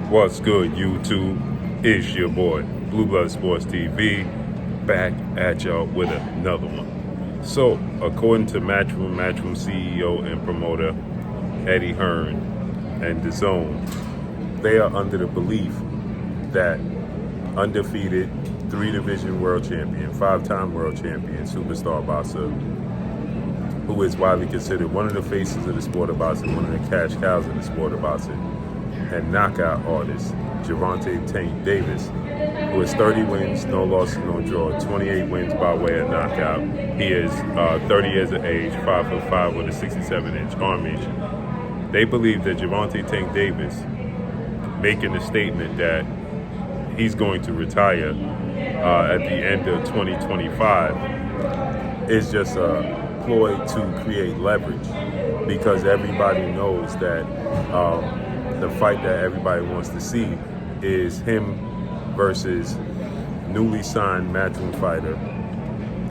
What's good, YouTube? It's your boy, Blue Blood Sports TV, back at y'all with another one. So, according to Matchroom CEO and promoter Eddie Hearn and DAZN, they are under the belief that undefeated 3-division world champion, 5-time world champion, superstar boxer, who is widely considered one of the faces of the sport of boxing, one of the cash cows of the sport of boxing, and knockout artist Gervonta Tank Davis, who has 30 wins, no losses, no draw, 28 wins by way of knockout. He is 30 years of age, 5'5" with a 67-inch arm reach. They believe that Gervonta Tank Davis making the statement that he's going to retire at the end of 2025 is just a ploy to create leverage, because everybody knows that the fight that everybody wants to see is him versus newly signed Matchroom fighter,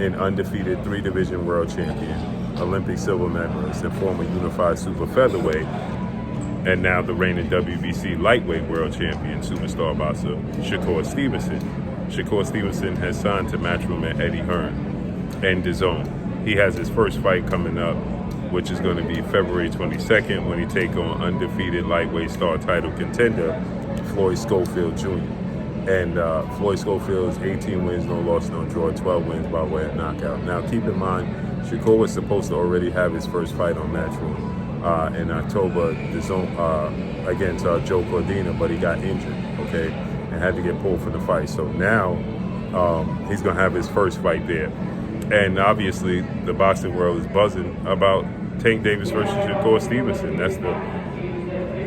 an undefeated 3-division world champion, Olympic silver medalist, and former unified super featherweight, and now the reigning WBC lightweight world champion, superstar boxer Shakur Stevenson. Shakur Stevenson has signed to Matchroom and Eddie Hearn and DAZN. He has his first fight coming up, which is going to be February 22nd, when he take on undefeated lightweight star title contender Floyd Schofield Jr. And Floyd Schofield is 18 wins, no loss, no draw, 12 wins by way of knockout. Now, keep in mind, Shakur was supposed to already have his first fight on Matchroom in October against Joe Cordina, but he got injured, okay, and had to get pulled from the fight. So now he's going to have his first fight there. And obviously, the boxing world is buzzing about Tank Davis versus Shakur Stevenson.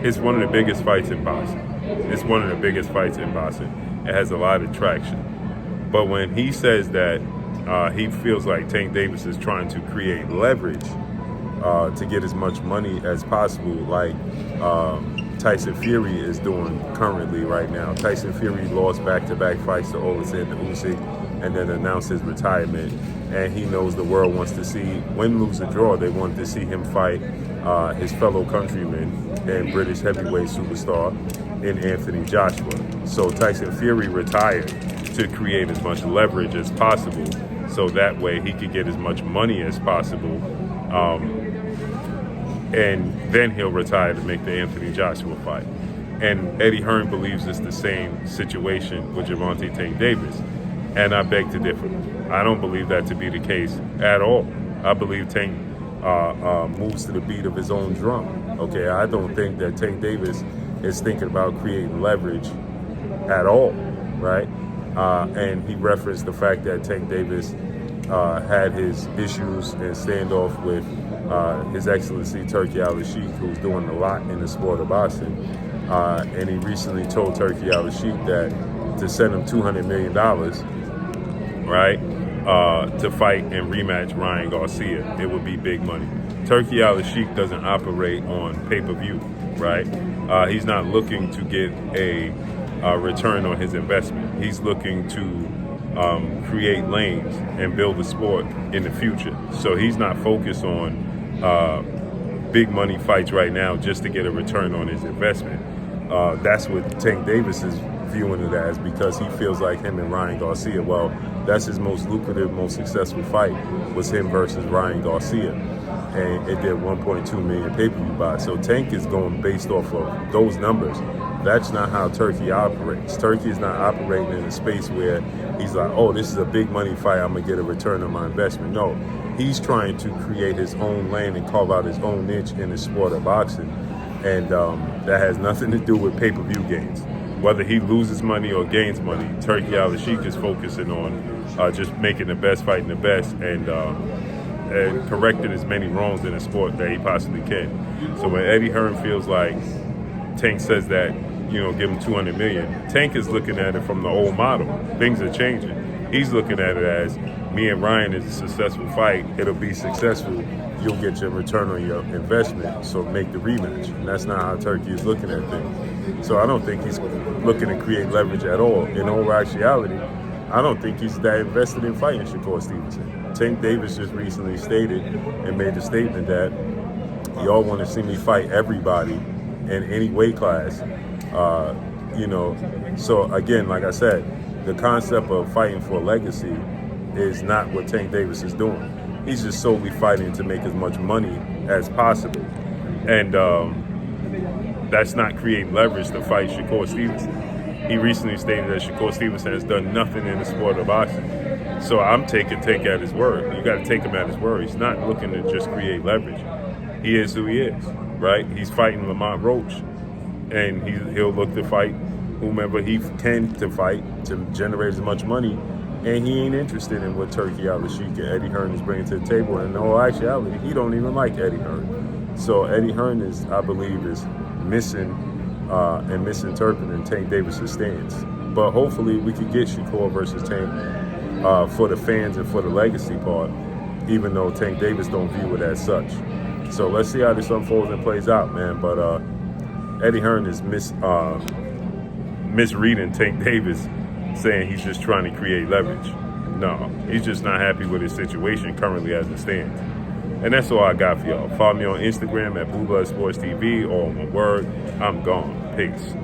It's one of the biggest fights in boxing. It's one of the biggest fights in boxing. It has a lot of traction. But when he says that he feels like Tank Davis is trying to create leverage to get as much money as possible, like Tyson Fury is doing currently right now. Tyson Fury lost back-to-back fights to Alexander Usyk and then announced his retirement. And he knows the world wants to see, win, lose, or draw, they want to see him fight his fellow countryman and British heavyweight superstar in Anthony Joshua. So Tyson Fury retired to create as much leverage as possible, so that way he could get as much money as possible. And then he'll retire to make the Anthony Joshua fight. And Eddie Hearn believes it's the same situation with Gervonta Tank Davis. And I beg to differ. I don't believe that to be the case at all. I believe Tank moves to the beat of his own drum. Okay, I don't think that Tank Davis is thinking about creating leverage at all, right? And he referenced the fact that Tank Davis had his issues and standoff with His Excellency Turki Al-Sheikh, who's doing a lot in the sport of boxing. And he recently told Turki Al-Sheikh that to send him $200 million, right, to fight and rematch Ryan Garcia, it would be big money. Turki Al-Sheikh doesn't operate on pay-per-view, right? He's not looking to get a return on his investment. He's looking to create lanes and build the sport in the future. So he's not focused on big money fights right now just to get a return on his investment. That's what Tank Davis is viewing it as, because he feels like him and Ryan Garcia, well, that's his most lucrative, most successful fight, was him versus Ryan Garcia. And it did 1.2 million pay-per-view buys. So Tank is going based off of those numbers. That's not how Turki operates. Turki is not operating in a space where he's like, oh, this is a big money fight, I'm going to get a return on my investment. No, he's trying to create his own lane and carve out his own niche in the sport of boxing. And that has nothing to do with pay-per-view gains. Whether he loses money or gains money, Turki Al-Sheikh is focusing on just making the best, fighting the best, and correcting as many wrongs in the sport that he possibly can. So when Eddie Hearn feels like Tank says that, give him $200 million, Tank is looking at it from the old model. Things are changing. He's looking at it as, me and Ryan is a successful fight. It'll be successful. You'll get your return on your investment, so make the rematch. And that's not how Turki is looking at things. So I don't think he's looking to create leverage at all. In all actuality, I don't think he's that invested in fighting Shakur Stevenson. Tank Davis just recently stated and made the statement that y'all want to see me fight everybody in any weight class You know, so again, like I said, the concept of fighting for a legacy is not what Tank Davis is doing. He's just solely fighting to make as much money as possible. And that's not creating leverage to fight Shakur Stevenson. He recently stated that Shakur Stevenson has done nothing in the sport of boxing. So I'm taking Tank at his word. You got to take him at his word. He's not looking to just create leverage. He is who he is, right? He's fighting Lamont Roach, and he'll look to fight whomever he can to fight to generate as much money. And he ain't interested in what Turkey Al-Sheikh and Eddie Hearn is bringing to the table. And in all actuality, he don't even like Eddie Hearn. So Eddie Hearn is, I believe, is missing and misinterpreting Tank Davis' stance. But hopefully we could get Shakur versus Tank for the fans and for the legacy part, even though Tank Davis don't view it as such. So let's see how this unfolds and plays out, man. But Eddie Hearn is misreading Tank Davis, saying he's just trying to create leverage. No, he's just not happy with his situation currently as it stands. And that's all I got for y'all. Follow me on Instagram at Boo Buzz Sports TV, all one word. I'm gone. Peace.